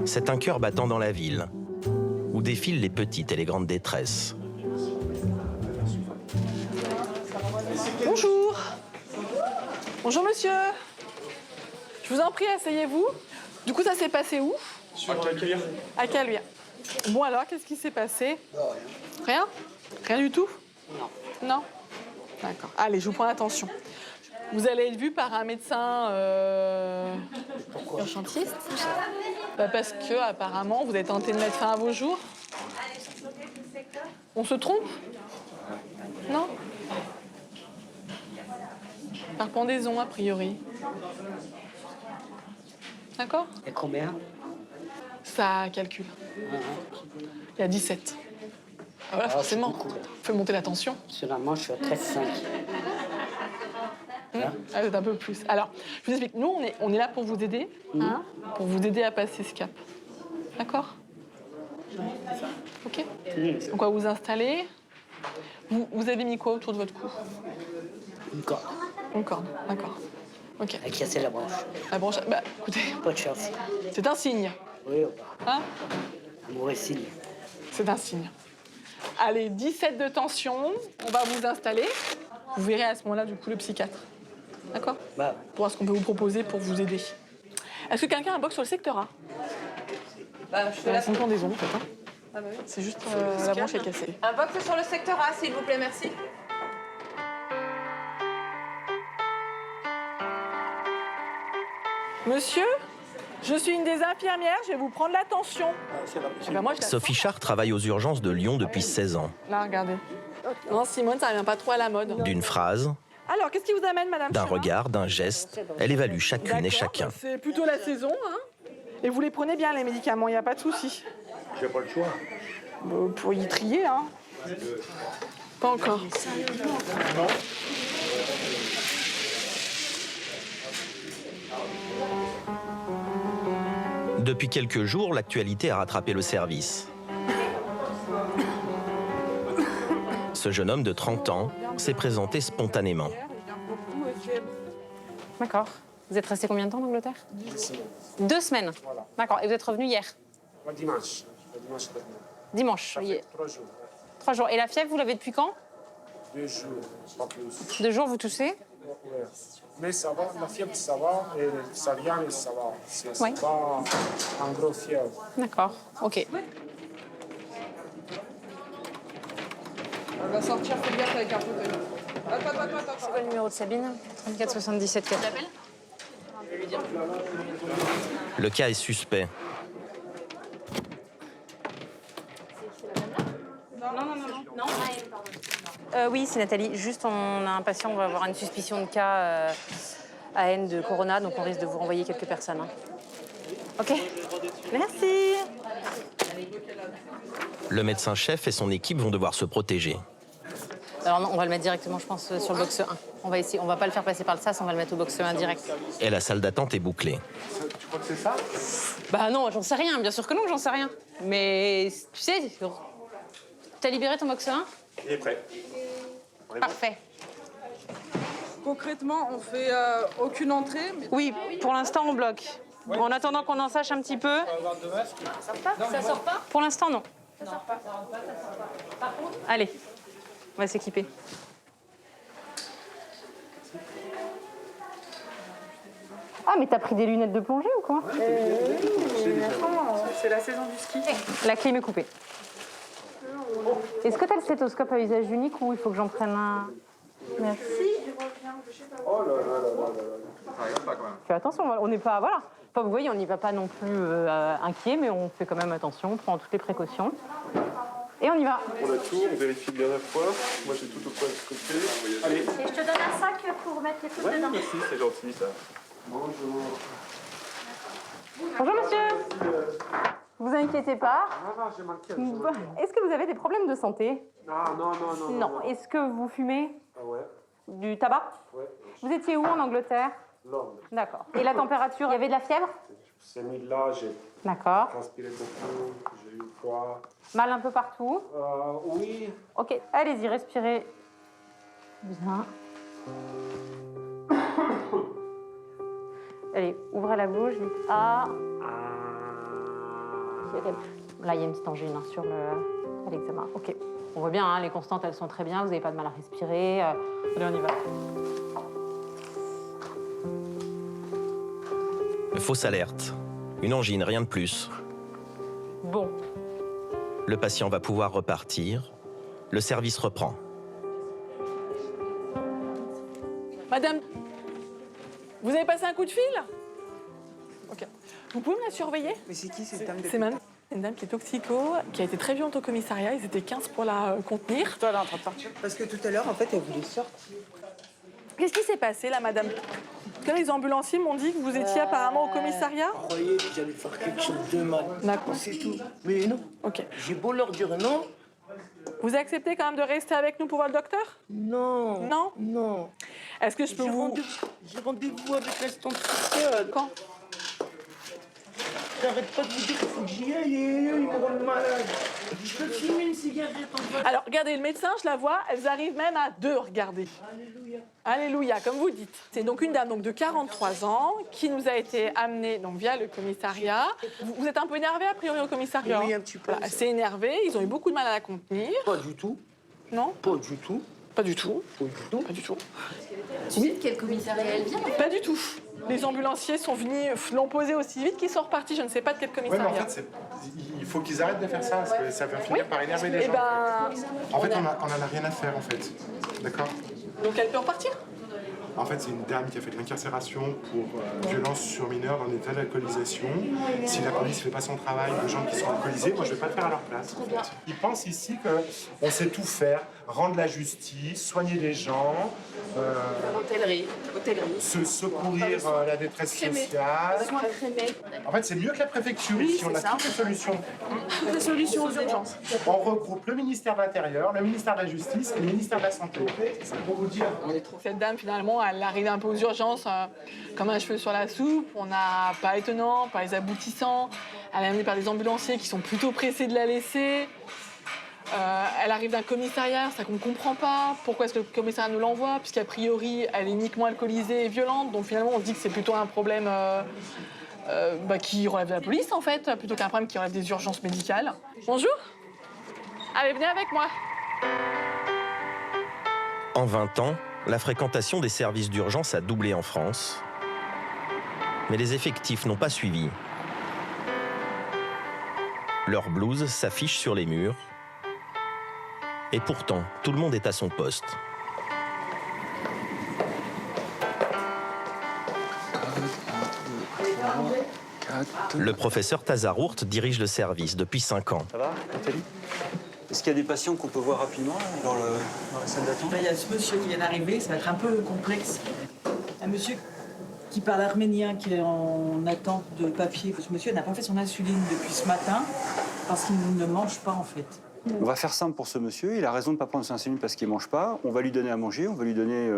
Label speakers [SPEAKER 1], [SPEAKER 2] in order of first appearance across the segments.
[SPEAKER 1] C'est un cœur battant dans la ville, où défilent les petites et les grandes détresses.
[SPEAKER 2] Bonjour. Bonjour monsieur. Je vous en prie, asseyez-vous. Du coup, ça s'est passé où?
[SPEAKER 3] À Caluire.
[SPEAKER 2] À Caluire. Bon alors, qu'est-ce qui s'est passé? Rien? Rien du tout? Non. Non? D'accord. Allez, je vous prends l'attention. Vous allez être vu par un médecin urgentiste. Parce que apparemment, vous avez tenté de mettre fin à vos jours. On se trompe? Non? Par pendaison, a priori. D'accord?
[SPEAKER 4] Et combien?
[SPEAKER 2] Ça calcule. Il y a 17. Ah, voilà, forcément. Faut monter la tension.
[SPEAKER 4] Finalement, je suis à 13,5.
[SPEAKER 2] Ah, c'est un peu plus. Alors, je vous explique. Nous, on est là pour vous aider, hein, pour vous aider à passer ce cap. D'accord? Ok. Donc, on va vous installer. Vous avez mis quoi autour de votre cou?
[SPEAKER 4] Une corde.
[SPEAKER 2] Une corde, d'accord. Ok.
[SPEAKER 4] Elle a cassé la branche.
[SPEAKER 2] La branche, bah, écoutez,
[SPEAKER 4] Pas de chance.
[SPEAKER 2] c'est un signe.
[SPEAKER 4] Oui,
[SPEAKER 2] Hein?
[SPEAKER 4] un mauvais signe.
[SPEAKER 2] C'est un signe. Allez, 17 de tension, on va vous installer. Vous verrez à ce moment-là, du coup, le psychiatre. D'accord?
[SPEAKER 4] Bah,
[SPEAKER 2] Pour voir ce qu'on peut vous proposer pour vous aider. Est-ce que quelqu'un a un box sur le secteur A?
[SPEAKER 5] Bah, je fais la
[SPEAKER 2] C'est une pendaison, en fait. Hein.
[SPEAKER 5] Ah bah oui.
[SPEAKER 2] C'est juste la branche est cassée.
[SPEAKER 5] Un box sur le secteur A, s'il vous plaît, merci.
[SPEAKER 2] Monsieur, je suis une des infirmières, je vais vous prendre la tension. Eh ben moi, je la
[SPEAKER 1] Sophie
[SPEAKER 2] sens.
[SPEAKER 1] Char travaille aux urgences de Lyon depuis 16 ans.
[SPEAKER 2] Là, regardez. Non, Simone, ça revient pas trop à la mode.
[SPEAKER 1] D'une phrase,
[SPEAKER 2] Alors, qu'est-ce qui vous amène, madame
[SPEAKER 1] d'un
[SPEAKER 2] Chira?
[SPEAKER 1] regard, d'un geste, elle évalue chacune et
[SPEAKER 2] D'accord,
[SPEAKER 1] chacun.
[SPEAKER 2] bah, c'est plutôt la saison, hein. Et vous les prenez bien, les médicaments, il n'y a pas de souci.
[SPEAKER 3] J'ai pas le choix.
[SPEAKER 2] Pour y trier, hein. Pas encore.
[SPEAKER 1] Depuis quelques jours, l'actualité a rattrapé le service. Ce jeune homme de 30 ans s'est présenté spontanément.
[SPEAKER 6] D'accord. Vous êtes resté combien de temps en Angleterre? 2 semaines. D'accord. Et vous êtes revenu hier?
[SPEAKER 3] Dimanche. Dimanche dernier.
[SPEAKER 6] Dimanche.
[SPEAKER 3] Ça fait 3 jours.
[SPEAKER 6] 3 jours. Et la fièvre, vous l'avez depuis quand?
[SPEAKER 3] 2 jours, pas plus.
[SPEAKER 6] 2 jours, vous toussez?
[SPEAKER 3] Ouais. Mais ça va, la fièvre, ça va, et ça vient, et ça va. C'est
[SPEAKER 6] Ouais.
[SPEAKER 3] pas un gros fièvre.
[SPEAKER 6] D'accord. OK.
[SPEAKER 5] Elle va sortir, faut bien avec un fauteuil. Attends.
[SPEAKER 6] C'est quoi le numéro de Sabine? 34 77 4.
[SPEAKER 1] Le cas est suspect.
[SPEAKER 6] Oui, c'est Nathalie. Juste, on a un patient, on va avoir une suspicion de cas AN de Corona, donc on risque de vous renvoyer quelques personnes. Hein. OK. Merci.
[SPEAKER 1] Le médecin-chef et son équipe vont devoir se protéger.
[SPEAKER 6] Alors non, on va le mettre directement, je pense, sur le box 1. On va essayer, on va pas le faire passer par le SAS, on va le mettre au box 1 direct.
[SPEAKER 1] Et la salle d'attente est bouclée.
[SPEAKER 3] Tu crois que c'est ça?
[SPEAKER 6] Bah non, j'en sais rien, bien sûr que non, j'en sais rien. Mais tu sais, t'as libéré ton box 1?
[SPEAKER 3] Il est prêt.
[SPEAKER 6] Parfait.
[SPEAKER 5] Concrètement, on fait aucune entrée. Mais...
[SPEAKER 6] Oui, pour l'instant, on bloque. En attendant qu'on en sache un petit peu.
[SPEAKER 5] Ça sort pas?
[SPEAKER 6] Pour l'instant, non. Allez, on va s'équiper. Ah, mais t'as pris des lunettes de plongée ou quoi?
[SPEAKER 2] C'est la saison du ski.
[SPEAKER 6] La clim est coupée. Est-ce que t'as le stéthoscope à usage unique ou il faut que j'en prenne un? Merci.
[SPEAKER 3] Oh là là là là là. Ça regarde pas quand même.
[SPEAKER 6] Fais attention, on n'est pas... Voilà. Enfin, vous voyez, on n'y va pas non plus inquiet, mais on fait quand même attention, on prend toutes les précautions. Et on y va.
[SPEAKER 3] On a tout, on vérifie bien la fois. Moi j'ai tout au point de côté. Allez.
[SPEAKER 7] Et je te donne un sac pour mettre les trucs
[SPEAKER 3] Ouais,
[SPEAKER 7] dedans.
[SPEAKER 3] merci, c'est gentil ça. Bonjour.
[SPEAKER 6] Bonjour monsieur. Vous inquiétez pas.
[SPEAKER 3] Ah non, j'ai manqué.
[SPEAKER 6] Est-ce que vous avez des problèmes de santé?
[SPEAKER 3] Non.
[SPEAKER 6] Non. Est-ce que vous fumez
[SPEAKER 3] Ah ouais,
[SPEAKER 6] du tabac?
[SPEAKER 3] ouais.
[SPEAKER 6] Vous étiez où en Angleterre?
[SPEAKER 3] Londres.
[SPEAKER 6] D'accord. Et la température? Il y avait de la fièvre?
[SPEAKER 3] Je mis là, j'ai
[SPEAKER 6] D'accord.
[SPEAKER 3] transpiré beaucoup, j'ai eu froid.
[SPEAKER 6] Mal un peu partout?
[SPEAKER 3] Oui.
[SPEAKER 6] Ok, allez-y, respirez. Bien. Allez, ouvrez la bouche, dites A. Là, il y a une petite angine hein, sur l'examen. OK. On voit bien, hein, les constantes, elles sont très bien. Vous n'avez pas de mal à respirer. Allez, on y va.
[SPEAKER 1] Fausse alerte. Une angine, rien de plus.
[SPEAKER 6] Bon.
[SPEAKER 1] Le patient va pouvoir repartir. Le service reprend.
[SPEAKER 2] Madame, vous avez passé un coup de fil? OK. Vous pouvez me la surveiller?
[SPEAKER 8] Mais c'est qui cette dame?
[SPEAKER 2] C'est madame. Une dame qui est toxico, qui a été très violente au commissariat. Ils étaient 15 pour la contenir.
[SPEAKER 8] Toi, elle est en train de partir. Parce que tout à l'heure, en fait, elle voulait sortir.
[SPEAKER 2] Qu'est-ce qui s'est passé là, madame? Parce que là, les ambulanciers m'ont dit que vous étiez apparemment au commissariat.
[SPEAKER 9] Je croyais que j'allais faire quelque chose de mal.
[SPEAKER 2] D'accord.
[SPEAKER 9] C'est tout. Mais non.
[SPEAKER 2] OK.
[SPEAKER 9] J'ai beau leur dire non.
[SPEAKER 2] Vous acceptez quand même de rester avec nous pour voir le docteur?
[SPEAKER 9] Non.
[SPEAKER 2] Non?
[SPEAKER 9] Non.
[SPEAKER 2] Est-ce que je peux vous...
[SPEAKER 9] J'ai rendez-vous avec l'instant sociale.
[SPEAKER 2] Quand?
[SPEAKER 9] J'arrête pas de vous dire qu'il faut que j'y aille et eux, ils me rendent malade. Je peux fumer une cigarette en fait.
[SPEAKER 2] Alors, regardez, le médecin, je la vois, elles arrivent même à 2, regardez.
[SPEAKER 9] Alléluia.
[SPEAKER 2] Alléluia, comme vous dites. C'est donc une dame donc, de 43 ans qui nous a été amenée donc, via le commissariat. Vous êtes un peu énervé, a priori, au commissariat?
[SPEAKER 9] Oui, un petit peu.
[SPEAKER 2] Voilà, elle s'est énervée, ils ont eu beaucoup de mal à la contenir.
[SPEAKER 9] Pas du tout.
[SPEAKER 2] Non?
[SPEAKER 9] Pas du tout.
[SPEAKER 2] Pas du tout.
[SPEAKER 9] Pas du tout.
[SPEAKER 2] Pas du tout.
[SPEAKER 5] Tu sais de quel commissariat elle vient?
[SPEAKER 2] Pas du tout. Les ambulanciers sont venus, l'ont posé aussi vite qu'ils sont repartis. Je ne sais pas de quel
[SPEAKER 3] Ouais,
[SPEAKER 2] commissariat.
[SPEAKER 3] mais en fait, il faut qu'ils arrêtent de faire ça, parce que ça va finir par énerver les
[SPEAKER 2] Eh
[SPEAKER 3] gens.
[SPEAKER 2] ben,
[SPEAKER 3] En fait, on en a rien à faire, en fait. D'accord?
[SPEAKER 2] donc elle peut repartir?
[SPEAKER 3] En fait, c'est une dame qui a fait de l'incarcération pour violence sur mineurs dans un état d'alcoolisation. Si la police ne fait pas son travail, les gens qui sont alcoolisés, moi je ne vais pas le faire à leur place. En fait. Ils pensent ici qu'on sait tout faire, rendre la justice, soigner les gens,
[SPEAKER 5] Hôtellerie.
[SPEAKER 3] secourir la détresse sociale.
[SPEAKER 5] Soins crémés.
[SPEAKER 3] En fait, c'est mieux que la préfecture ici, on a toutes les solutions.
[SPEAKER 5] Toutes les solutions aux urgences.
[SPEAKER 3] On regroupe le ministère de l'Intérieur, le ministère de la Justice et le ministère de la Santé. Pour vous dire.
[SPEAKER 2] Cette dame, finalement, elle arrive un peu aux urgences comme un cheveu sur la soupe. On n'a pas étonnant, pas les aboutissants. Elle est amenée par des ambulanciers qui sont plutôt pressés de la laisser. Elle arrive d'un commissariat, ça qu'on ne comprend pas. Pourquoi est-ce que le commissariat nous l'envoie? Puisqu'a priori, elle est uniquement alcoolisée et violente. Donc finalement, on se dit que c'est plutôt un problème qui relève de la police, en fait, plutôt qu'un problème qui relève des urgences médicales. Bonjour. Allez, venez avec moi.
[SPEAKER 1] En 20 ans, la fréquentation des services d'urgence a doublé en France. Mais les effectifs n'ont pas suivi. Leur blouse s'affiche sur les murs. Et pourtant, tout le monde est à son poste. Le professeur Tazarourt dirige le service depuis 5 ans.
[SPEAKER 10] Ça va, Nathalie? Est-ce qu'il y a des patients qu'on peut voir rapidement dans la salle d'attente?
[SPEAKER 8] Il y a ce monsieur qui vient d'arriver, ça va être un peu complexe. Un monsieur qui parle arménien, qui est en attente de papier. Ce monsieur n'a pas fait son insuline depuis ce matin parce qu'il ne mange pas en fait.
[SPEAKER 10] On va faire simple pour ce monsieur. Il a raison de ne pas prendre son insuline parce qu'il ne mange pas. On va lui donner à manger. On va lui donner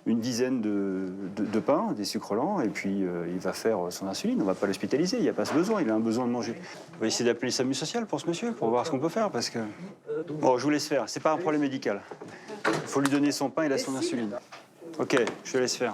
[SPEAKER 10] une dizaine de pains, des sucres lents, et puis il va faire son insuline. On ne va pas l'hospitaliser. Il n'y a pas ce besoin. Il a un besoin de manger. On va essayer d'appeler le SAMU social pour ce monsieur, pour voir ce qu'on peut faire. Parce que... Bon, je vous laisse faire. Ce n'est pas un problème médical. Il faut lui donner son pain et son insuline. OK, je te laisse faire.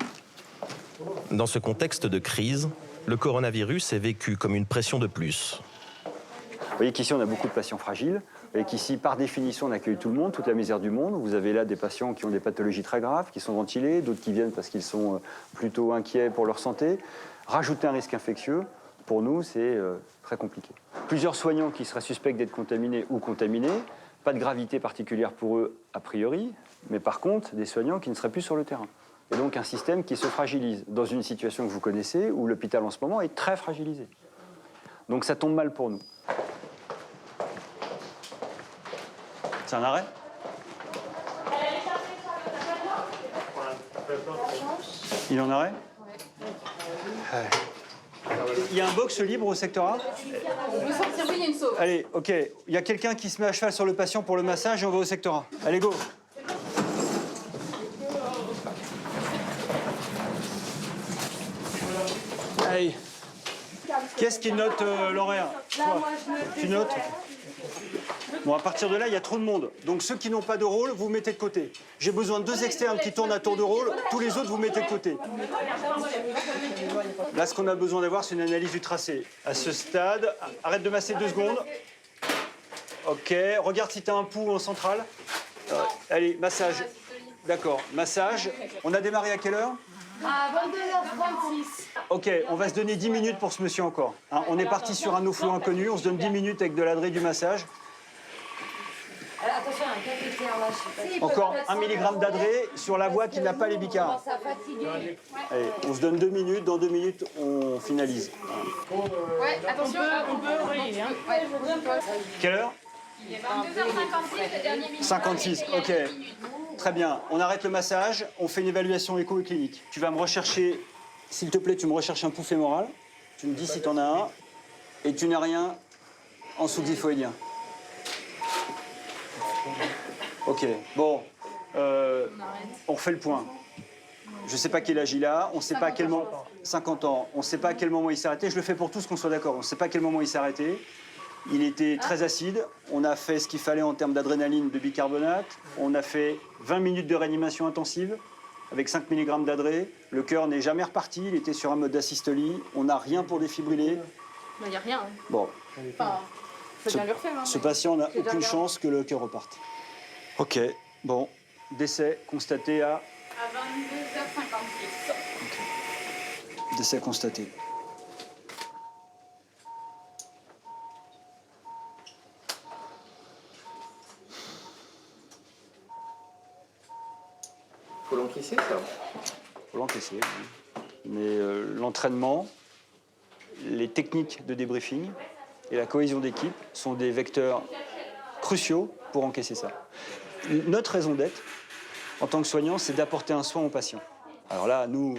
[SPEAKER 1] Dans ce contexte de crise, le coronavirus est vécu comme une pression de plus.
[SPEAKER 10] Vous voyez qu'ici, on a beaucoup de patients fragiles. Et qu'ici, par définition, on accueille tout le monde, toute la misère du monde. Vous avez là des patients qui ont des pathologies très graves, qui sont ventilés, d'autres qui viennent parce qu'ils sont plutôt inquiets pour leur santé. Rajouter un risque infectieux, pour nous, c'est très compliqué. Plusieurs soignants qui seraient suspects d'être contaminés ou contaminés, pas de gravité particulière pour eux a priori, mais par contre, des soignants qui ne seraient plus sur le terrain. Et donc un système qui se fragilise dans une situation que vous connaissez, où l'hôpital en ce moment est très fragilisé. Donc ça tombe mal pour nous. C'est un arrêt? Il est en arrêt? Ouais. Il y a un box libre au secteur A?
[SPEAKER 5] On peut sortir, oui, il y a une sauve.
[SPEAKER 10] Allez, OK. Il y a quelqu'un qui se met à cheval sur le patient pour le massage et on va au secteur A. Allez, go! Allez. Qui est-ce qui note l'horaire?
[SPEAKER 7] Là, moi, je me
[SPEAKER 10] Tu notes? Bon, à partir de là, il y a trop de monde. Donc ceux qui n'ont pas de rôle, vous mettez de côté. J'ai besoin de 2 externes qui tournent à tour de rôle. Tous les autres, vous mettez de côté. Là, ce qu'on a besoin d'avoir, c'est une analyse du tracé. À ce stade, arrête de masser 2 secondes. Ok, regarde si tu as un pouls en centrale. Allez, massage. D'accord, massage. On a démarré à quelle heure?
[SPEAKER 5] À 22h36.
[SPEAKER 10] Ok, on va se donner 10 minutes pour ce monsieur encore. Hein, on est parti sur un eau-flot inconnu, on se donne 10 minutes avec de l'adré du massage.
[SPEAKER 5] Attention, un cathéter là, je sais pas.
[SPEAKER 10] Encore 1 mg d'adré sur la voie qui n'a pas les bicarres. Allez, on se donne 2 minutes, dans 2 minutes, on finalise.
[SPEAKER 5] Ouais, attention. On peut enrayer.
[SPEAKER 10] Quelle heure?
[SPEAKER 5] 22h56, le dernier minute.
[SPEAKER 10] 56, ok. Très bien, on arrête le massage, on fait une évaluation écho et clinique. Tu vas me rechercher, s'il te plaît, tu me recherches un pouls fémoral. Tu me dis si tu en as un. Et tu n'as rien en sous-xiphoïdien. Ok, bon, on refait le point. Je ne sais pas quel âge il a, on ne sait pas à quel moment... 50 ans, on ne sait pas à quel moment il s'est arrêté. Je le fais pour tous qu'on soit d'accord, on ne sait pas à quel moment il s'est arrêté. Il était très acide, on a fait ce qu'il fallait en termes d'adrénaline, de bicarbonate. On a fait 20 minutes de réanimation intensive avec 5 mg d'adré. Le cœur n'est jamais reparti, il était sur un mode d'asystolie. On n'a rien pour défibriller.
[SPEAKER 5] Il n'y a rien.
[SPEAKER 10] Bon,
[SPEAKER 5] Enfin, faut bien lui refaire. Hein,
[SPEAKER 10] ce patient n'a aucune chance que le cœur reparte. Ok, bon, décès constaté à...
[SPEAKER 5] À 22h56.
[SPEAKER 10] Décès constaté.
[SPEAKER 1] Faut l'encaisser, ça?
[SPEAKER 10] Faut l'encaisser, oui. Mais l'entraînement, les techniques de débriefing et la cohésion d'équipe sont des vecteurs cruciaux pour encaisser ça. Notre raison d'être, en tant que soignant, c'est d'apporter un soin au patient. Alors là, nous,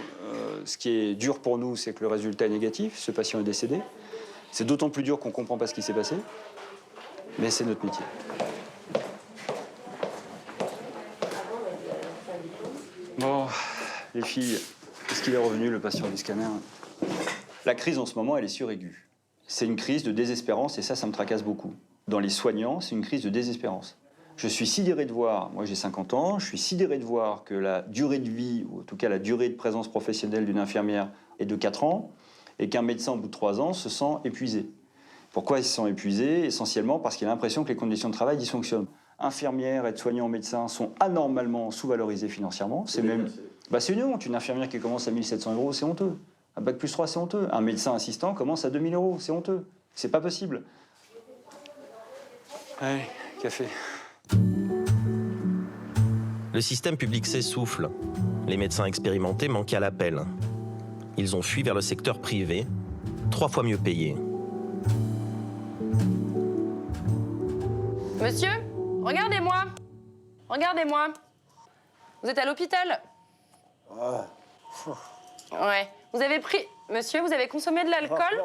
[SPEAKER 10] ce qui est dur pour nous, c'est que le résultat est négatif. Ce patient est décédé. C'est d'autant plus dur qu'on ne comprend pas ce qui s'est passé. Mais c'est notre métier. Bon, les filles, est-ce qu'il est revenu, le patient du scanner? La crise en ce moment, elle est suraiguë. C'est une crise de désespérance et ça me tracasse beaucoup. Dans les soignants, c'est une crise de désespérance. Je suis sidéré de voir, moi j'ai 50 ans, je suis sidéré de voir que la durée de vie, ou en tout cas la durée de présence professionnelle d'une infirmière est de 4 ans, et qu'un médecin, au bout de 3 ans, se sent épuisé. Pourquoi il se sent épuisé? Essentiellement parce qu'il a l'impression que les conditions de travail dysfonctionnent. Infirmières, aides-soignants, médecins sont anormalement sous-valorisés financièrement. C'est même... c'est une honte. Une infirmière qui commence à 1 700 €, c'est honteux. Un bac plus 3, c'est honteux. Un médecin assistant commence à 2 000 €, c'est honteux. C'est pas possible. Allez, café.
[SPEAKER 1] Le système public s'essouffle. Les médecins expérimentés manquent à l'appel. Ils ont fui vers le secteur privé, 3 fois mieux payé.
[SPEAKER 6] Monsieur, regardez-moi. Regardez-moi. Vous êtes à l'hôpital? Ouais. Vous avez pris... Monsieur, vous avez consommé de l'alcool?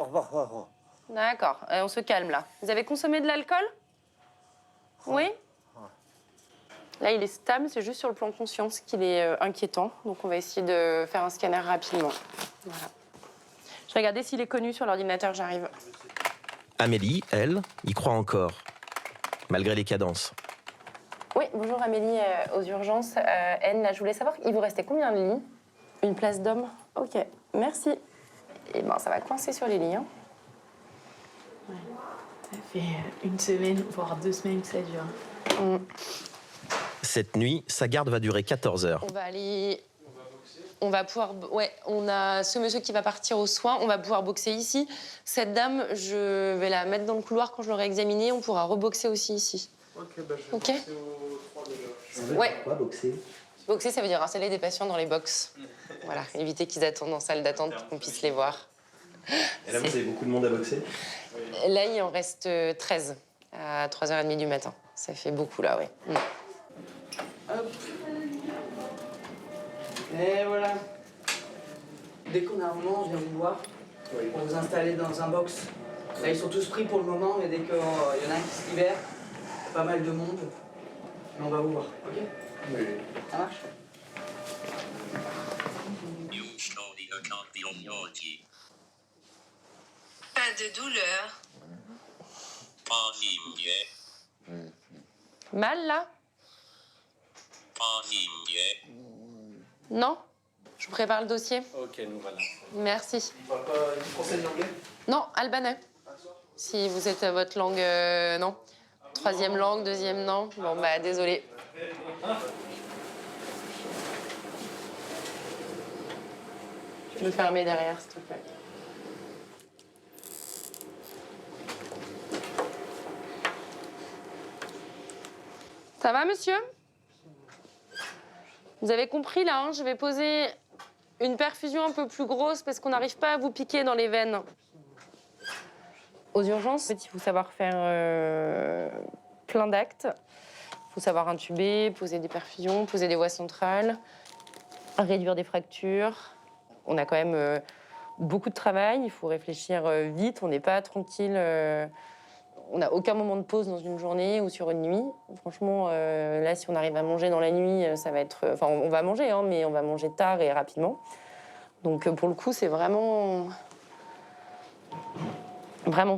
[SPEAKER 6] D'accord, on se calme là. Vous avez consommé de l'alcool? Oui? Là, il est stable, c'est juste sur le plan conscience qu'il est inquiétant. Donc, on va essayer de faire un scanner rapidement. Voilà. Je vais regarder s'il est connu sur l'ordinateur, j'arrive.
[SPEAKER 1] Amélie, elle, y croit encore, malgré les cadences.
[SPEAKER 6] Oui, bonjour Amélie, aux urgences. Anne, là, je voulais savoir, il vous restait combien de lits? Une place d'homme? Ok, merci. Et ben, ça va coincer sur les lits. Hein.
[SPEAKER 5] Ouais. Ça fait 1 semaine, voire 2 semaines que ça dure.
[SPEAKER 1] Cette nuit, sa garde va durer 14 heures.
[SPEAKER 6] On va aller... On va pouvoir... Ouais, on a ce monsieur qui va partir aux soins. On va pouvoir boxer ici. Cette dame, je vais la mettre dans le couloir quand je l'aurai examinée. On pourra reboxer aussi ici.
[SPEAKER 3] Ok, bah je vais
[SPEAKER 6] Ok.
[SPEAKER 3] passer au 3 déjà.
[SPEAKER 6] Ouais.
[SPEAKER 1] Pourquoi boxer?
[SPEAKER 6] Boxer, ça veut dire installer des patients dans les box. Voilà, éviter qu'ils attendent en salle d'attente pour qu'on puisse les voir.
[SPEAKER 1] Et là, vous avez beaucoup de monde à boxer?
[SPEAKER 6] Là, il en reste 13 à 3h30 du matin. Ça fait beaucoup, là, oui.
[SPEAKER 8] Hop. Et voilà. Dès qu'on a un moment, on vient vous voir pour vous installer dans un box. Là, ils sont tous pris pour le moment, mais dès qu'il y en a un qui se libère, il y a pas mal de monde, mais on va vous voir, ok?
[SPEAKER 3] Oui.
[SPEAKER 8] Ça marche?
[SPEAKER 5] Pas de douleur.
[SPEAKER 6] Mal, là? Non? Je vous prépare le dossier.
[SPEAKER 11] Ok, nous voilà.
[SPEAKER 6] Merci.
[SPEAKER 11] Français et anglais?
[SPEAKER 6] Non, albanais. Si vous êtes à votre langue, non. Troisième langue, deuxième, non. Bon, bah, désolé. Je vais me fermer derrière, s'il te plaît. Ça va, monsieur? Vous avez compris, là, hein, je vais poser une perfusion un peu plus grosse parce qu'on n'arrive pas à vous piquer dans les veines. Aux urgences, il faut savoir faire plein d'actes. Il faut savoir intuber, poser des perfusions, poser des voies centrales, réduire des fractures. On a quand même beaucoup de travail, il faut réfléchir vite, on n'est pas tranquille. On n'a aucun moment de pause dans une journée ou sur une nuit. Franchement, là, si on arrive à manger dans la nuit, ça va être... Enfin, on va manger, hein, mais on va manger tard et rapidement. Donc, pour le coup, c'est vraiment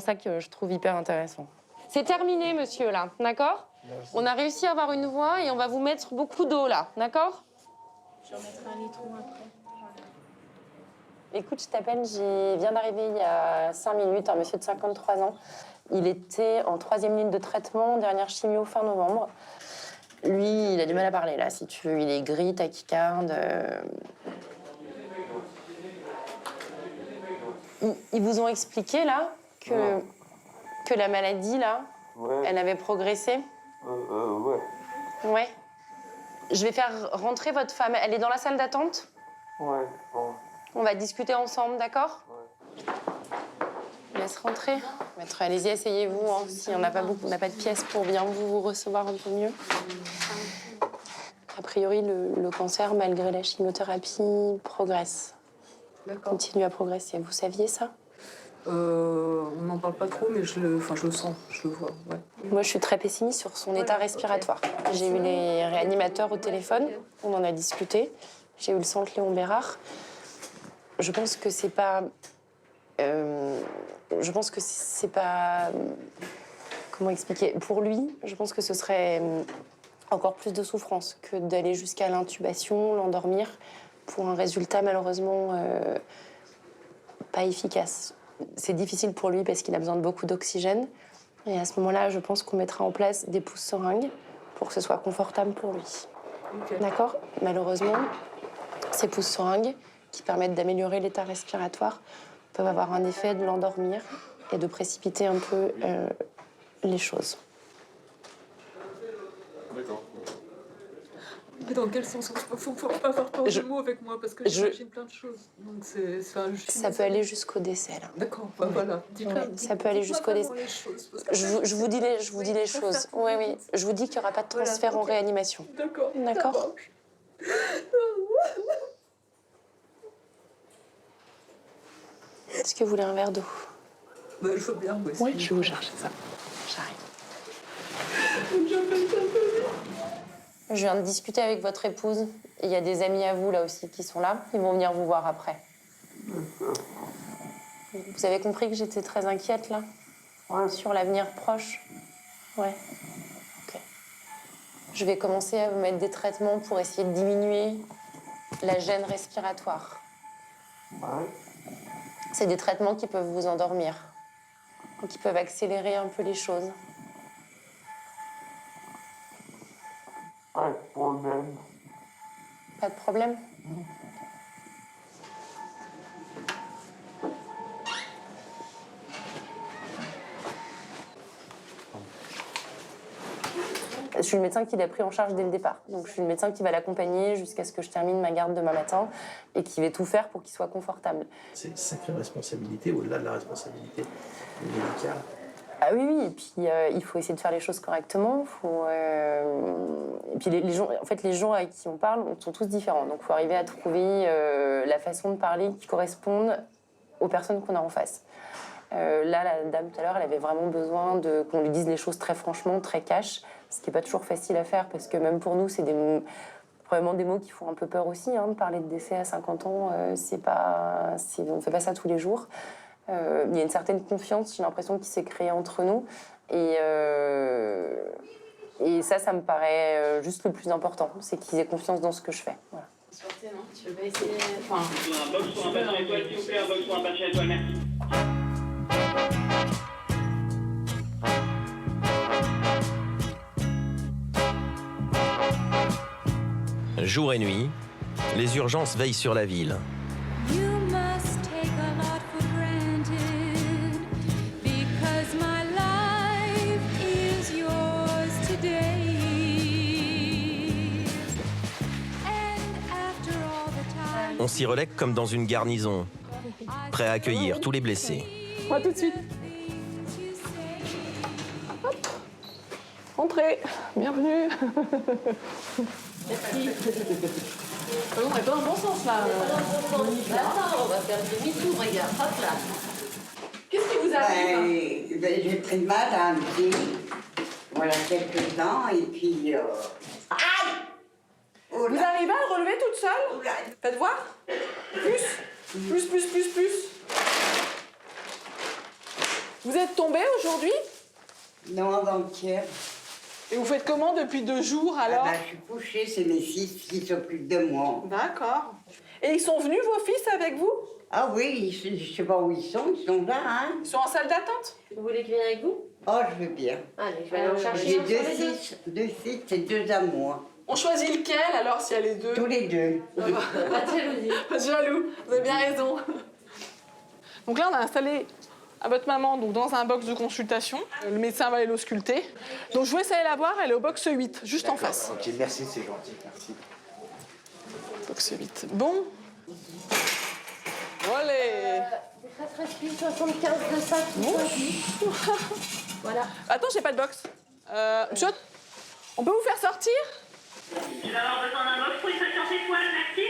[SPEAKER 6] ça que je trouve hyper intéressant. C'est terminé, monsieur, là, d'accord? On a réussi à avoir une voie et on va vous mettre beaucoup d'eau, là, d'accord?
[SPEAKER 5] Je remettrai un litre après.
[SPEAKER 6] Écoute, je t'appelle, je viens d'arriver il y a 5 minutes, un monsieur de 53 ans. Il était en 3e ligne de traitement, dernière chimio fin novembre. Lui, il a du mal à parler, là, si tu veux. Il est gris, tachycarde. Ils vous ont expliqué, là, que la maladie, là, elle avait progressé?
[SPEAKER 11] Ouais.
[SPEAKER 6] Ouais. Je vais faire rentrer votre femme. Elle est dans la salle d'attente?
[SPEAKER 11] Ouais, bon.
[SPEAKER 6] On va discuter ensemble, d'accord? Laisse rentrer. Maître, allez-y, asseyez-vous. Hein. Si on n'a pas beaucoup, on n'a pas de pièces pour bien vous recevoir un peu mieux. A priori, le cancer, malgré la chimiothérapie, progresse.
[SPEAKER 2] D'accord.
[SPEAKER 6] Continue à progresser. Vous saviez ça?
[SPEAKER 2] On n'en parle pas trop, mais je le sens, je le vois. Ouais.
[SPEAKER 6] Moi, je suis très pessimiste sur son état respiratoire. J'ai eu les réanimateurs au téléphone, on en a discuté. J'ai eu le centre Léon Bérard. Je pense que c'est pas... Comment expliquer? Pour lui, je pense que ce serait encore plus de souffrance que d'aller jusqu'à l'intubation, l'endormir, pour un résultat malheureusement pas efficace. C'est difficile pour lui parce qu'il a besoin de beaucoup d'oxygène. Et à ce moment-là, je pense qu'on mettra en place des pousses seringues pour que ce soit confortable pour lui.
[SPEAKER 2] Okay.
[SPEAKER 6] D'accord? Malheureusement, ces pousses seringues qui permettent d'améliorer l'état respiratoire peuvent avoir un effet de l'endormir et de précipiter un peu les choses.
[SPEAKER 11] D'accord.
[SPEAKER 2] Mais dans quel sens? Il faut pas avoir peur de mots avec moi parce que j'imagine plein de choses. Donc
[SPEAKER 6] ça peut aller jusqu'au décès, là.
[SPEAKER 2] D'accord, bah, voilà.
[SPEAKER 6] Ça peut aller jusqu'au décès. Je vous dis les choses. Oui, oui. Je vous dis qu'il n'y aura pas de transfert en réanimation.
[SPEAKER 2] D'accord.
[SPEAKER 6] D'accord. Est-ce que vous voulez un verre d'eau?
[SPEAKER 2] Bah, je veux bien,
[SPEAKER 6] oui, je vais vous chercher ça. J'arrive. Je viens de discuter avec votre épouse. Il y a des amis à vous, là aussi, qui sont là. Ils vont venir vous voir après. Vous avez compris que j'étais très inquiète, là? Sur l'avenir proche? Ouais. Ok. Je vais commencer à vous mettre des traitements pour essayer de diminuer la gêne respiratoire. C'est des traitements qui peuvent vous endormir, qui peuvent accélérer un peu les choses.
[SPEAKER 11] Pas de problème.
[SPEAKER 6] Pas de problème? Je suis le médecin qui l'a pris en charge dès le départ. Donc je suis le médecin qui va l'accompagner jusqu'à ce que je termine ma garde demain matin et qui va tout faire pour qu'il soit confortable.
[SPEAKER 9] C'est une sacrée responsabilité au-delà de la responsabilité médicale.
[SPEAKER 6] Ah oui, oui, et puis il faut essayer de faire les choses correctement. Et puis les gens, en fait, les gens avec qui on parle sont tous différents. Donc il faut arriver à trouver la façon de parler qui corresponde aux personnes qu'on a en face. Là, la dame tout à l'heure, elle avait vraiment besoin qu'on lui dise les choses très franchement, très cash, ce qui n'est pas toujours facile à faire parce que même pour nous, c'est probablement des mots qui font un peu peur aussi. Hein, de parler de décès à 50 ans, on ne fait pas ça tous les jours. Il y a une certaine confiance, j'ai l'impression, qui s'est créée entre nous. Et ça me paraît juste le plus important, c'est qu'ils aient confiance dans ce que je fais. Voilà.
[SPEAKER 5] Non, tu veux pas essayer... Enfin...
[SPEAKER 12] Un box pour un patient étoile, s'il vous plaît, un box pour un patient étoile, merci.
[SPEAKER 1] Jour et nuit, les urgences veillent sur la ville. On s'y relègue comme dans une garnison, prêt à accueillir tous les blessés.
[SPEAKER 2] À tout de suite. Hop. Entrez, bienvenue. Merci. On est pas dans le bon sens là.
[SPEAKER 13] Attends, on va faire demi-tour, regarde, hop là.
[SPEAKER 2] Qu'est-ce qui vous arrive?
[SPEAKER 13] J'ai pris mal à un pied, voilà, quelques dents, et puis... Aïe!
[SPEAKER 2] Vous arrivez à le relever toute seule? Faites voir. Plus. Vous êtes tombée aujourd'hui?
[SPEAKER 13] Non, avant-hier.
[SPEAKER 2] Et vous faites comment depuis 2 jours alors?
[SPEAKER 13] Je suis couchée, c'est mes fils qui s'occupent de moi.
[SPEAKER 2] D'accord. Et ils sont venus, vos fils, avec vous?
[SPEAKER 13] Ah oui, je sais pas où ils sont là, hein.
[SPEAKER 2] Ils sont en salle d'attente?
[SPEAKER 5] Vous voulez qu'ils viennent avec vous?
[SPEAKER 13] Oh, je veux bien.
[SPEAKER 5] Allez, je vais aller en chercher.
[SPEAKER 13] J'ai 2 fils et 2 à moi.
[SPEAKER 2] On choisit lequel alors s'il y a les 2?
[SPEAKER 13] Tous les 2.
[SPEAKER 5] Pas de jalousie.
[SPEAKER 2] Pas de jaloux, vous avez bien raison. Donc là, on a installé à votre maman donc, dans un box de consultation. Le médecin va aller l'ausculter. Donc je vous laisse aller la voir, elle est au box 8, juste en face.
[SPEAKER 9] Ok, merci, c'est gentil, merci.
[SPEAKER 2] Box 8. Bon. Allez.
[SPEAKER 5] Détresse respire 75 de ça, tout ça. Voilà.
[SPEAKER 2] Attends, j'ai pas de box. Monsieur, on peut vous faire sortir?
[SPEAKER 12] Je vais avoir besoin d'un box pour une patiente étoile, merci.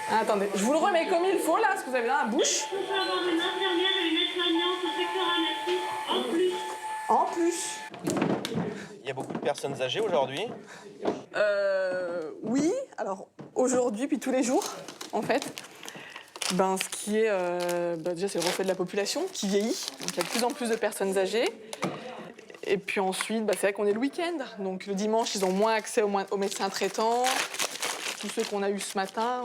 [SPEAKER 2] Ah, attendez, je vous le remets comme il faut là, parce que vous avez dans la bouche.
[SPEAKER 12] On peut avoir une infirmière et une aide-soignante au secteur merci. En plus.
[SPEAKER 1] Il y a beaucoup de personnes âgées aujourd'hui?
[SPEAKER 2] Oui, alors aujourd'hui, puis tous les jours, en fait. Ce qui est, déjà, c'est le reflet de la population qui vieillit. Donc il y a de plus en plus de personnes âgées. Et puis ensuite, c'est vrai qu'on est le week-end. Donc le dimanche, ils ont moins accès aux médecins traitants. Tous ceux qu'on a eus ce matin,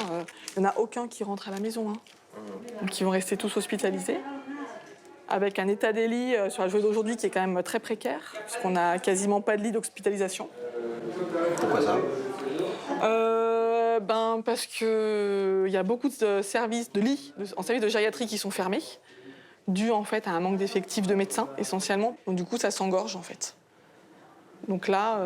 [SPEAKER 2] il n'y en a aucun qui rentre à la maison. Hein. Donc ils vont rester tous hospitalisés. Avec un état des lits sur la journée d'aujourd'hui qui est quand même très précaire, puisqu'on n'a quasiment pas de lit d'hospitalisation.
[SPEAKER 9] Pourquoi ça?
[SPEAKER 2] Parce qu'il y a beaucoup de services de lits, en service de gériatrie qui sont fermés, dû en fait à un manque d'effectifs de médecins essentiellement. Donc du coup, ça s'engorge en fait. Donc là,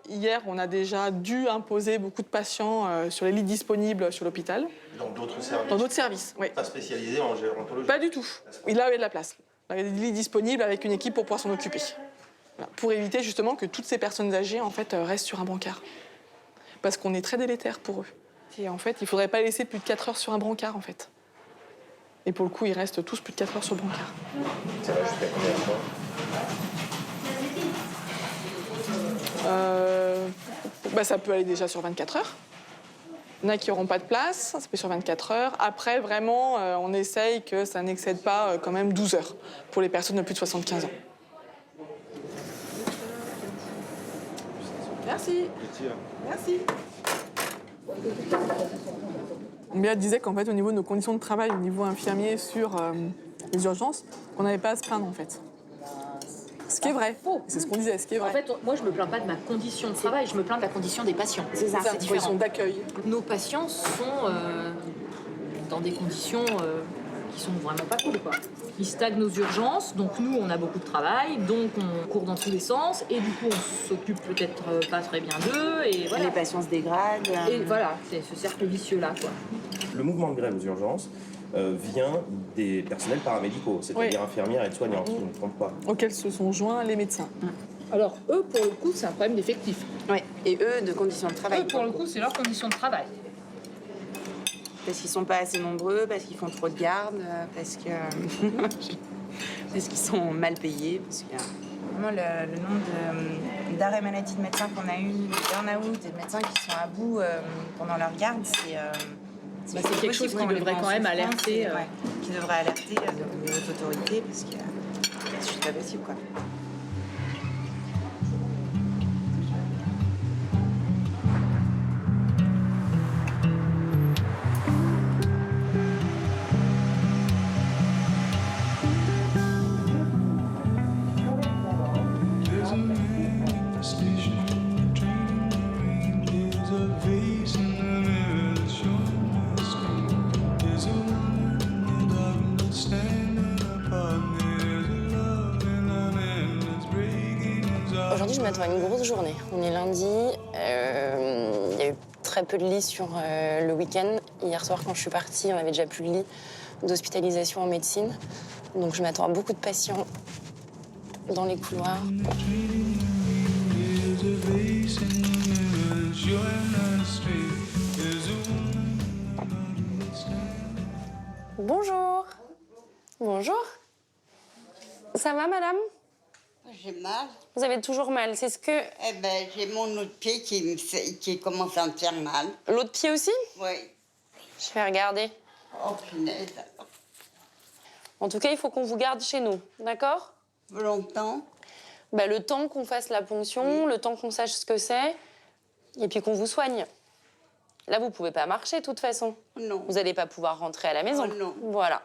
[SPEAKER 2] hier, on a déjà dû imposer beaucoup de patients sur les lits disponibles sur l'hôpital.
[SPEAKER 1] Dans d'autres services?
[SPEAKER 2] Dans d'autres services, oui.
[SPEAKER 1] Pas spécialisés en gérontologie?
[SPEAKER 2] Pas du tout. Là, il y a de la place. Il y a des lits disponibles avec une équipe pour pouvoir s'en occuper. Voilà. Pour éviter justement que toutes ces personnes âgées en fait, restent sur un brancard. Parce qu'on est très délétère pour eux. Et en fait, il ne faudrait pas laisser plus de 4 heures sur un brancard en fait. Et pour le coup, ils restent tous plus de 4 heures sur le brancard.
[SPEAKER 9] Ça va jusqu'à combien de temps?
[SPEAKER 2] Ça peut aller déjà sur 24 heures. Il y en a qui n'auront pas de place, ça peut sur 24 heures. Après, vraiment, on essaye que ça n'excède pas quand même 12 heures pour les personnes de plus de 75 ans. Merci. Merci. Béat disait qu'en fait, au niveau de nos conditions de travail, au niveau infirmier sur les urgences, on n'avait pas à se plaindre en fait. Ce qui est vrai. C'est ce qu'on disait, ce qui est vrai.
[SPEAKER 14] En fait, moi, je me plains pas de ma condition de travail, je me plains de la condition des patients.
[SPEAKER 2] C'est ça,
[SPEAKER 14] c'est différent.
[SPEAKER 2] Conditions d'accueil.
[SPEAKER 14] Nos patients sont dans des conditions qui sont vraiment pas cool, quoi. Ils stagnent aux urgences, donc nous, on a beaucoup de travail, donc on court dans tous les sens, et du coup, on s'occupe peut-être pas très bien d'eux, et voilà.
[SPEAKER 15] Les patients se dégradent.
[SPEAKER 14] Et voilà, c'est ce cercle vicieux-là, quoi.
[SPEAKER 16] Le mouvement de grève aux urgences vient des personnels paramédicaux, c'est-à-dire infirmières et aides-soignants, si je ne me trompe pas.
[SPEAKER 2] Auxquels se sont joints les médecins.
[SPEAKER 14] Alors, eux, pour le coup, c'est un problème d'effectifs.
[SPEAKER 15] Oui, et eux, de conditions de travail.
[SPEAKER 14] Eux, pour le coup, c'est leurs conditions de travail.
[SPEAKER 15] Parce qu'ils sont pas assez nombreux, parce qu'ils font trop de garde, parce qu'ils sont mal payés. Parce que vraiment, le nombre d'arrêts maladie de médecins qu'on a eu, de burn-out, et de médecins qui sont à bout pendant leur garde,
[SPEAKER 14] Bah, c'est quelque chose qui devrait quand même alerter.
[SPEAKER 15] Qui devrait alerter les hautes autorités parce que c'est pas possible quoi.
[SPEAKER 6] Aujourd'hui, je m'attends à une grosse journée. On est lundi. Il y a eu très peu de lits sur le week-end. Hier soir, quand je suis partie, on avait déjà plus de lits d'hospitalisation en médecine. Donc, je m'attends à beaucoup de patients dans les couloirs. Bonjour. Bonjour. Ça va, madame?
[SPEAKER 13] J'ai mal.
[SPEAKER 6] Vous avez toujours mal, c'est ce que...
[SPEAKER 13] Eh ben, j'ai mon autre pied qui commence à me faire mal.
[SPEAKER 6] L'autre pied aussi?
[SPEAKER 13] Oui.
[SPEAKER 6] Je vais regarder.
[SPEAKER 13] Oh, punaise.
[SPEAKER 6] En tout cas, il faut qu'on vous garde chez nous, d'accord?
[SPEAKER 13] Longtemps?
[SPEAKER 6] Bah, le temps qu'on fasse la ponction, le temps qu'on sache ce que c'est, et puis qu'on vous soigne. Là, vous pouvez pas marcher, de toute façon.
[SPEAKER 13] Non.
[SPEAKER 6] Vous n'allez pas pouvoir rentrer à la maison.
[SPEAKER 13] Oh, non.
[SPEAKER 6] Voilà.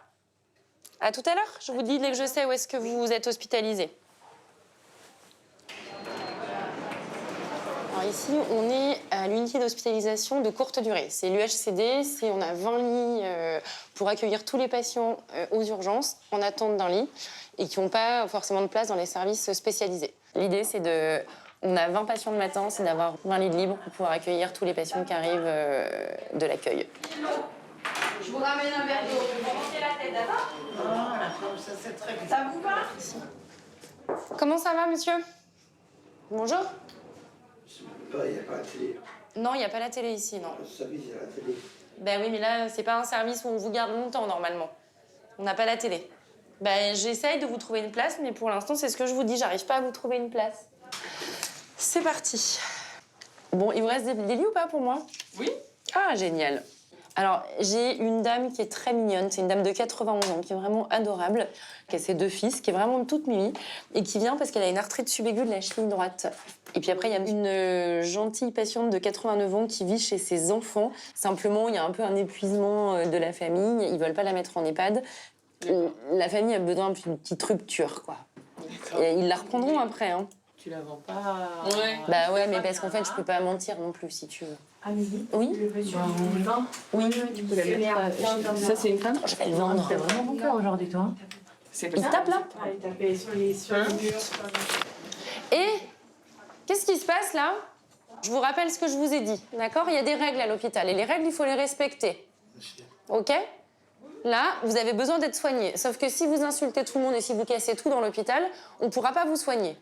[SPEAKER 6] À tout à l'heure. Je vous dis dès que je sais où est-ce que vous êtes hospitalisé. Alors ici, on est à l'unité d'hospitalisation de courte durée. C'est l'UHCD, on a 20 lits pour accueillir tous les patients aux urgences en attente d'un lit et qui n'ont pas forcément de place dans les services spécialisés. L'idée, c'est de... On a 20 patients le matin, c'est d'avoir 20 lits libres pour pouvoir accueillir tous les patients qui arrivent de l'accueil.
[SPEAKER 15] Je vous ramène un verre d'eau. Vous remontez la tête, d'accord?
[SPEAKER 9] Ça, c'est très bien.
[SPEAKER 15] Ça vous va?
[SPEAKER 6] Comment ça va, monsieur? Bonjour.
[SPEAKER 9] Il n'y a pas la télé.
[SPEAKER 6] Non, il n'y a pas la télé ici, non.
[SPEAKER 9] Le service, il y a la télé.
[SPEAKER 6] Ben oui, mais là, c'est pas un service où on vous garde longtemps, normalement. On n'a pas la télé. Ben, j'essaye de vous trouver une place, mais pour l'instant, c'est ce que je vous dis, j'arrive pas à vous trouver une place. C'est parti. Bon, il vous reste des lits ou pas pour moi?
[SPEAKER 2] Oui.
[SPEAKER 6] Ah, génial. Alors, j'ai une dame qui est très mignonne, c'est une dame de 91 ans, qui est vraiment adorable, qui a ses 2 fils, qui est vraiment toute mimi, et qui vient parce qu'elle a une arthrite subaiguë de la cheville droite. Et puis après, il y a une gentille patiente de 89 ans qui vit chez ses enfants. Simplement, il y a un peu un épuisement de la famille, ils veulent pas la mettre en EHPAD. La famille a besoin d'une petite rupture, quoi. Et ils la reprendront après, hein.
[SPEAKER 5] Tu la vends pas...
[SPEAKER 2] Ouais.
[SPEAKER 6] Bah ouais, mais parce qu'en fait, je peux pas mentir non plus, si tu veux.
[SPEAKER 5] À midi?
[SPEAKER 6] Oui.
[SPEAKER 5] Oui, tu peux la mettre. Ça, c'est une femme?
[SPEAKER 6] Je vais le vendre.
[SPEAKER 5] T'as vraiment bon cœur aujourd'hui, toi.
[SPEAKER 6] Il tape là?
[SPEAKER 5] Il tapait sur les murs.
[SPEAKER 6] Et qu'est-ce qui se passe là? Je vous rappelle ce que je vous ai dit, d'accord? Il y a des règles à l'hôpital et les règles, il faut les respecter. Ok? Là, vous avez besoin d'être soigné. Sauf que si vous insultez tout le monde et si vous cassez tout dans l'hôpital, on ne pourra pas vous soigner.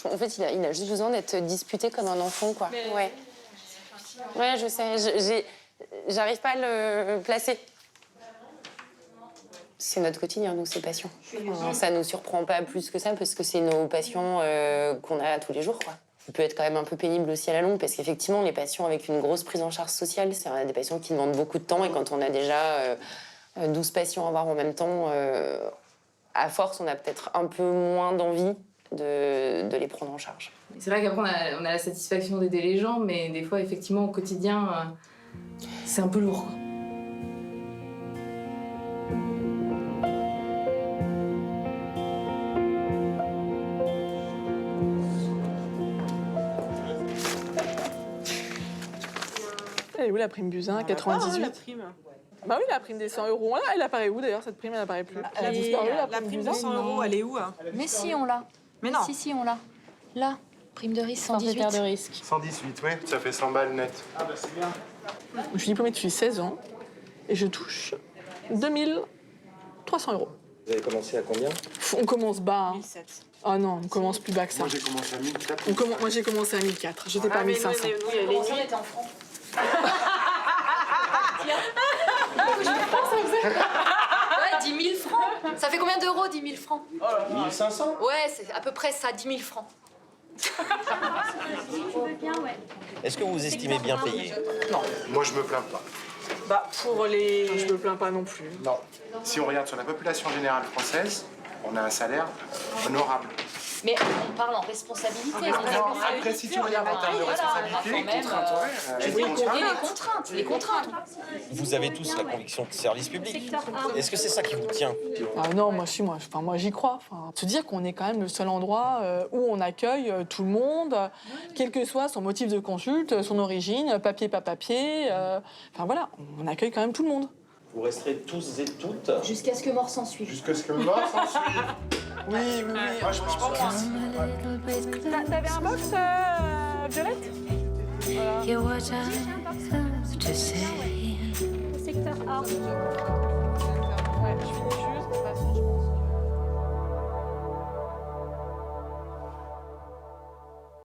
[SPEAKER 6] En fait, il a juste besoin d'être disputé comme un enfant, quoi. Ouais. Ouais, je sais. J'arrive pas à le placer. C'est notre quotidien, nous, ces patients. Ça nous surprend pas plus que ça, parce que c'est nos patients qu'on a tous les jours, quoi. Ça peut être quand même un peu pénible aussi à la longue, parce qu'effectivement, les patients avec une grosse prise en charge sociale, c'est des patients qui demandent beaucoup de temps, et quand on a déjà 12 patients à voir en même temps, à force, on a peut-être un peu moins d'envie de les prendre en charge.
[SPEAKER 5] C'est vrai qu'après, on a la satisfaction d'aider les gens, mais des fois, effectivement, au quotidien, c'est un peu lourd, quoi.
[SPEAKER 2] Elle est où la prime Buzyn, 98?
[SPEAKER 15] La prime.
[SPEAKER 2] Bah oui, la prime des 100 €. Là, elle apparaît où d'ailleurs, cette prime? Elle apparaît plus. Elle a disparu,
[SPEAKER 15] La prime de 100 €, elle est où hein?
[SPEAKER 17] Mais si, on l'a.
[SPEAKER 15] Mais non.
[SPEAKER 17] Si, on l'a. Là, prime de risque 118.
[SPEAKER 14] Forfaitaire de risque.
[SPEAKER 3] 118, oui. Ça fait 100 balles net.
[SPEAKER 9] Ah bah c'est bien.
[SPEAKER 2] Je suis diplômée depuis 16 ans et je touche 2300 €.
[SPEAKER 16] Vous avez commencé à combien?
[SPEAKER 2] On commence bas. Hein.
[SPEAKER 15] 1007.
[SPEAKER 2] Oh non, on commence plus bas que ça.
[SPEAKER 3] Moi, j'ai commencé à 1004.
[SPEAKER 2] Moi, j'ai commencé à 1004. J'étais pas à 1500.
[SPEAKER 17] On était en francs. Ouais, 10 000 francs. Ça fait combien d'euros, 10 000 francs?
[SPEAKER 16] 1500?
[SPEAKER 17] Ouais, c'est à peu près ça, 10 000 francs.
[SPEAKER 1] Est-ce que vous vous estimez bien payé?
[SPEAKER 3] Non, moi, je me plains pas.
[SPEAKER 2] Bah, pour les... Je me plains pas non plus.
[SPEAKER 3] Non. Si on regarde sur la population générale française, on a un salaire honorable.
[SPEAKER 17] Mais on parle en responsabilité.
[SPEAKER 3] Après, si tu regardes en termes de responsabilité, contraintes horaires,
[SPEAKER 17] les contraintes.
[SPEAKER 1] Vous avez tous la conviction de service public. Est-ce que c'est ça qui vous tient?
[SPEAKER 2] Ah non, moi j'y crois. Enfin, se dire qu'on est quand même le seul endroit où on accueille tout le monde, quel que soit son motif de consulte, son origine, papier, pas papier. Enfin voilà, on accueille quand même tout le monde.
[SPEAKER 1] Vous resterez tous et toutes
[SPEAKER 17] Jusqu'à ce que mort s'en suive.
[SPEAKER 3] Jusqu'à ce que mort s'en suive.
[SPEAKER 2] Oui.
[SPEAKER 3] Moi, je pense que...
[SPEAKER 2] T'avais un box, Violette? Voilà.
[SPEAKER 7] Secteur A.